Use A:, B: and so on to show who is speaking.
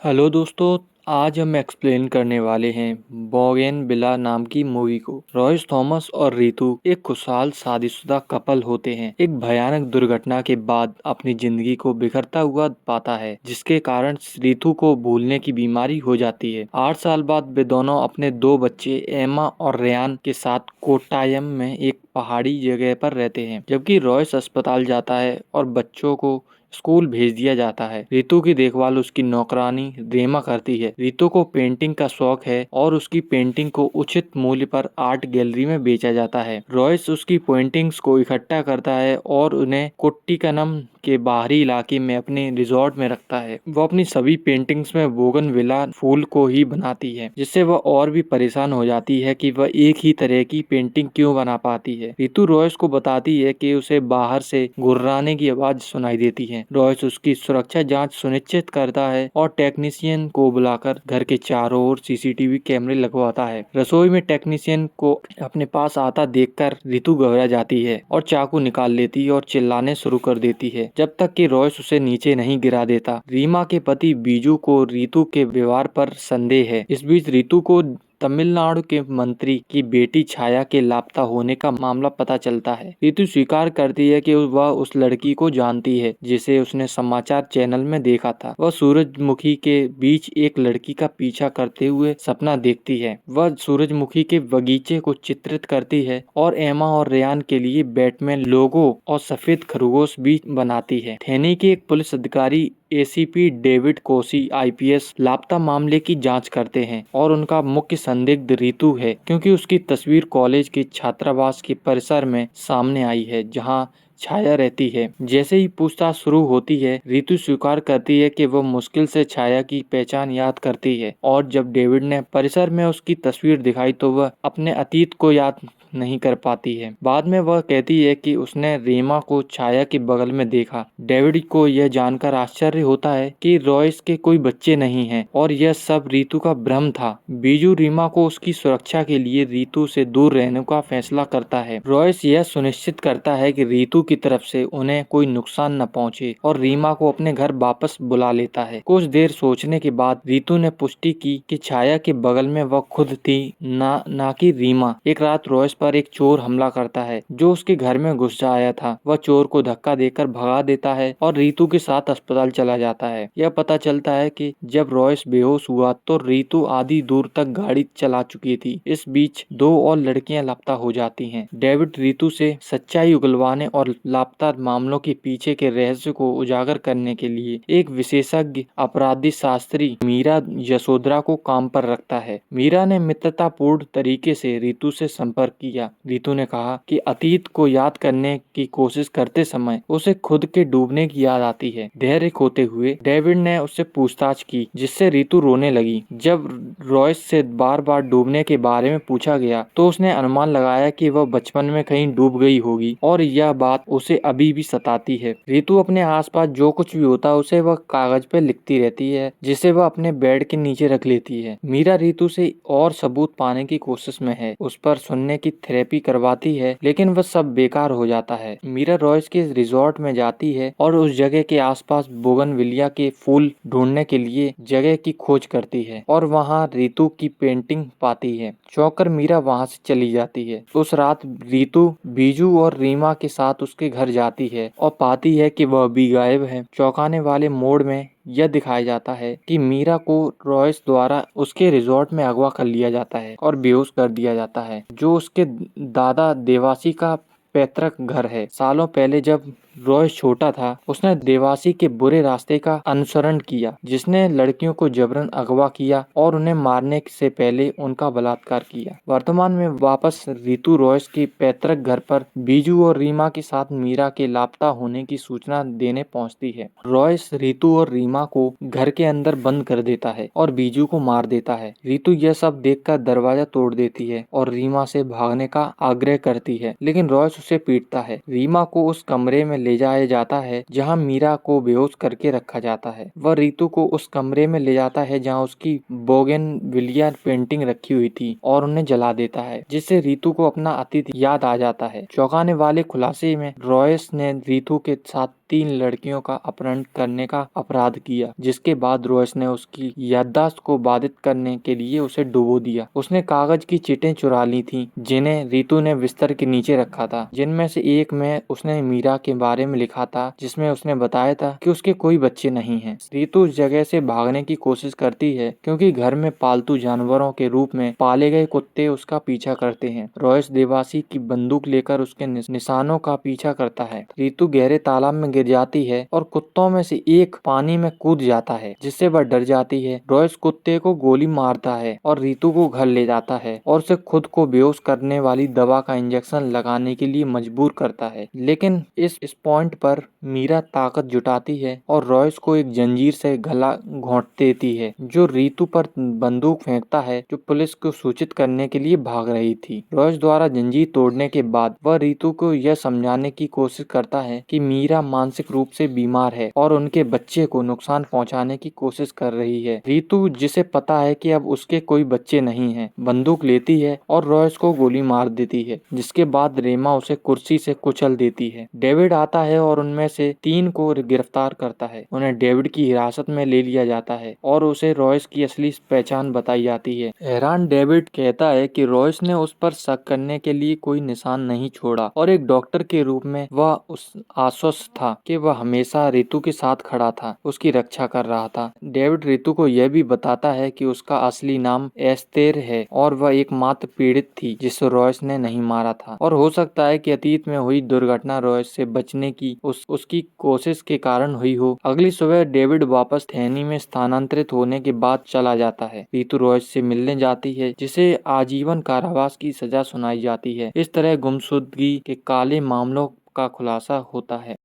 A: Hello दोस्तों, आज हम एक्सप्लेन करने वाले हैं बोगनविला नाम की मूवी को। रॉयस थॉमस और रितु एक खुशहाल शादीशुदा कपल होते हैं। एक भयानक दुर्घटना के बाद अपनी जिंदगी को बिखरता हुआ पाता है, जिसके कारण रितु को भूलने की बीमारी हो जाती है। 8 साल बाद वे दोनों अपने 2 बच्चे एमा और रेयान के साथ कोट्टायम में एक पहाड़ी जगह पर रहते हैं, जबकि रॉयस अस्पताल जाता है और बच्चों को स्कूल भेज दिया जाता है। रितु की देखभाल उसकी नौकरानी रेमा करती है। रितु को पेंटिंग का शौक है और उसकी पेंटिंग को उचित मूल्य पर आर्ट गैलरी में बेचा जाता है। रॉयस उसकी पेंटिंग्स को इकट्ठा करता है और उन्हें कुट्टिकनम के बाहरी इलाके में अपने रिजॉर्ट में रखता है। वो अपनी सभी पेंटिंग्स में बोगनविला फूल को ही बनाती है, जिससे वह और भी परेशान हो जाती है कि वह एक ही तरह की पेंटिंग क्यों बना पाती है। रितु रॉयस को बताती है कि उसे बाहर से गुर्राने की आवाज सुनाई देती है। रॉयस उसकी सुरक्षा जांच सुनिश्चित करता है और टेक्नीशियन को बुलाकर घर के चारों ओर सीसीटीवी कैमरे लगवाता है। रसोई में टेक्नीशियन को अपने पास आता देखकर रितु घबरा जाती है और चाकू निकाल लेती है और चिल्लाने शुरू कर देती है, जब तक कि रॉयस उसे नीचे नहीं गिरा देता। रीमा के पति बीजू को रितु के व्यवहार पर संदेह है। इस बीच रितु को तमिलनाडु के मंत्री की बेटी छाया के लापता होने का मामला पता चलता है। रितु स्वीकार करती है कि वह उस लड़की को जानती है जिसे उसने समाचार चैनल में देखा था। वह सूरजमुखी के बीच एक लड़की का पीछा करते हुए सपना देखती है। वह सूरजमुखी के बगीचे को चित्रित करती है और एमा और रेयान के लिए बैटमैन लोगो और सफेद खरगोश भी बनाती है। थेनी के एक पुलिस अधिकारी एसीपी डेविड कोसी आईपीएस लापता मामले की जांच करते हैं और उनका मुख्य संदिग्ध रितु है, क्योंकि उसकी तस्वीर कॉलेज के छात्रावास के परिसर में सामने आई है जहां छाया रहती है। जैसे ही पूछताछ शुरू होती है, रितु स्वीकार करती है कि वह मुश्किल से छाया की पहचान याद करती है, और जब डेविड ने परिसर में उसकी तस्वीर दिखाई तो वह अपने अतीत को याद नहीं कर पाती है। बाद में वह कहती है कि उसने रीमा को छाया के बगल में देखा। डेविड को यह जानकर आश्चर्य होता है कि रॉयस के कोई बच्चे नहीं हैं और यह सब रितु का भ्रम था। बीजू रीमा को उसकी सुरक्षा के लिए रितु से दूर रहने का फैसला करता है। रॉयस यह सुनिश्चित करता है कि रितु की तरफ से उन्हें कोई नुकसान न पहुंचे और रीमा को अपने घर वापस बुला लेता है। कुछ देर सोचने के बाद रितु ने पुष्टि की कि छाया के बगल में वह खुद थी, ना कि रीमा। एक रात रॉयस पर एक चोर हमला करता है जो उसके घर में घुस आया था। वह चोर को धक्का देकर भगा देता है और रितु के साथ अस्पताल चला जाता है। यह पता चलता है कि जब रॉयस बेहोश हुआ तो रितु आधी दूर तक गाड़ी चला चुकी थी। इस बीच 2 और लड़कियां लापता हो जाती हैं। डेविड रितु से सच्चाई उगलवाने और लापता मामलों के पीछे के रहस्य को उजागर करने के लिए एक विशेषज्ञ अपराधी शास्त्री मीरा यशोधरा को काम पर रखता है। मीरा ने मित्रतापूर्ण तरीके से रितु से संपर्क किया। रितु ने कहा कि अतीत को याद करने की कोशिश करते समय उसे खुद के डूबने की याद आती है। धैर्य खोते हुए डेविड ने उससे पूछताछ की, जिससे रितु रोने लगी। जब रॉयस से बार बार डूबने के बारे में पूछा गया तो उसने अनुमान लगाया कि वह बचपन में कहीं डूब गई होगी और यह बात उसे अभी भी सताती है। रितु अपने आसपास जो कुछ भी होता है उसे वह कागज पे लिखती रहती है, जिसे वह अपने बेड के नीचे रख लेती है। मीरा रितु से और सबूत पाने की कोशिश में है, उस पर सुनने की थेरेपी करवाती है, लेकिन वह सब बेकार हो जाता है। मीरा रॉयस के रिजॉर्ट में जाती है और उस जगह के आसपास बोगनविलिया के फूल ढूंढने के लिए जगह की खोज करती है और वहां रितु की पेंटिंग पाती है। चौंककर मीरा वहां से चली जाती है। उस रात रितु बीजू और रीमा के साथ उसके घर जाती है और पाती है कि वह भी गायब है। चौंकाने वाले मोड़ में यह दिखाया जाता है कि मीरा को रॉयस द्वारा उसके रिजॉर्ट में अगवा कर लिया जाता है और बेहोश कर दिया जाता है, जो उसके दादा देवासी का पैतृक घर है। सालों पहले जब रॉयस छोटा था, उसने देवासी के बुरे रास्ते का अनुसरण किया, जिसने लड़कियों को जबरन अगवा किया और उन्हें मारने से पहले उनका बलात्कार किया। वर्तमान में वापस रितु रॉयस के पैतृक घर पर बीजू और रीमा के साथ मीरा के लापता होने की सूचना देने पहुंचती है। रॉयस रितु और रीमा को घर के अंदर बंद कर देता है और बीजू को मार देता है। रितु यह सब देखकर दरवाजा तोड़ देती है और रीमा से भागने का आग्रह करती है, लेकिन रॉयस उसे पीटता है। रीमा को उस कमरे में ले जाया जाता है जहाँ मीरा को बेहोश करके रखा जाता है। वह रितु को उस कमरे में ले जाता है जहाँ उसकी बोगेनविलिया पेंटिंग रखी हुई थी और उन्हें जला देता है, जिससे रितु को अपना अतीत याद आ जाता है। चौंकाने वाले खुलासे में रॉयस ने रितु के साथ 3 लड़कियों का अपहरण करने का अपराध किया, जिसके बाद रॉयस ने उसकी याददाश्त को बाधित करने के लिए उसे डुबो दिया। उसने कागज की चिटें चुरा ली थी जिन्हें रितु ने बिस्तर के नीचे रखा था, जिनमें से एक में उसने मीरा के बारे में लिखा था, जिसमें उसने बताया था कि उसके कोई बच्चे नहीं हैं। रितु उस जगह से भागने की कोशिश करती है क्योंकि घर में पालतू जानवरों के रूप में पाले गए कुत्ते उसका पीछा करते हैं। रॉयस देवासी की बंदूक लेकर उसके निशानों का पीछा करता है। रितु गहरे तालाब में गिर जाती है और कुत्तों में से एक पानी में कूद जाता है, जिससे वह डर जाती है। रॉयस कुत्ते को गोली मारता है और रितु को घर ले जाता है और उसे खुद को बेहोश करने वाली दवा का इंजेक्शन लगाने के लिए मजबूर करता है। लेकिन इस पॉइंट पर मीरा ताकत जुटाती है और रॉयस को एक जंजीर से गला घोंट देती है, जो रितु पर बंदूक फेंकता है, जो पुलिस को सूचित करने के लिए भाग रही थी। रॉयस द्वारा जंजीर तोड़ने के बाद वह रितु को यह समझाने की कोशिश करता है कि मीरा मानसिक रूप से बीमार है और उनके बच्चे को नुकसान पहुंचाने की कोशिश कर रही है। रितु, जिसे पता है कि अब उसके कोई बच्चे नहीं हैं, बंदूक लेती है और रॉयस को गोली मार देती है, जिसके बाद रेमा उसे कुर्सी से कुचल देती है। डेविड आता है और उनमें से 3 को गिरफ्तार करता है। उन्हें डेविड की हिरासत में ले लिया जाता है और उसे रॉयस की असली पहचान बताई जाती है। हैरान डेविड कहता है कि रॉयस ने उस पर शक करने के लिए कोई निशान नहीं छोड़ा और एक डॉक्टर के रूप में वह उस आश्वस्त था कि वह हमेशा रितु के साथ खड़ा था, उसकी रक्षा कर रहा था। डेविड रितु को यह भी बताता है कि उसका असली नाम एस्तेर है और वह एकमात्र पीड़ित थी जिसे रॉयस ने नहीं मारा था, और हो सकता है कि अतीत में हुई दुर्घटना रॉयस से बचने की उसकी कोशिश के कारण हुई हो। अगली सुबह डेविड वापस थैनी में स्थानांतरित होने के बाद चला जाता है। रितु रॉयस से मिलने जाती है, जिसे आजीवन कारावास की सजा सुनाई जाती है। इस तरह गुमशुदगी के काले मामलों का खुलासा होता है।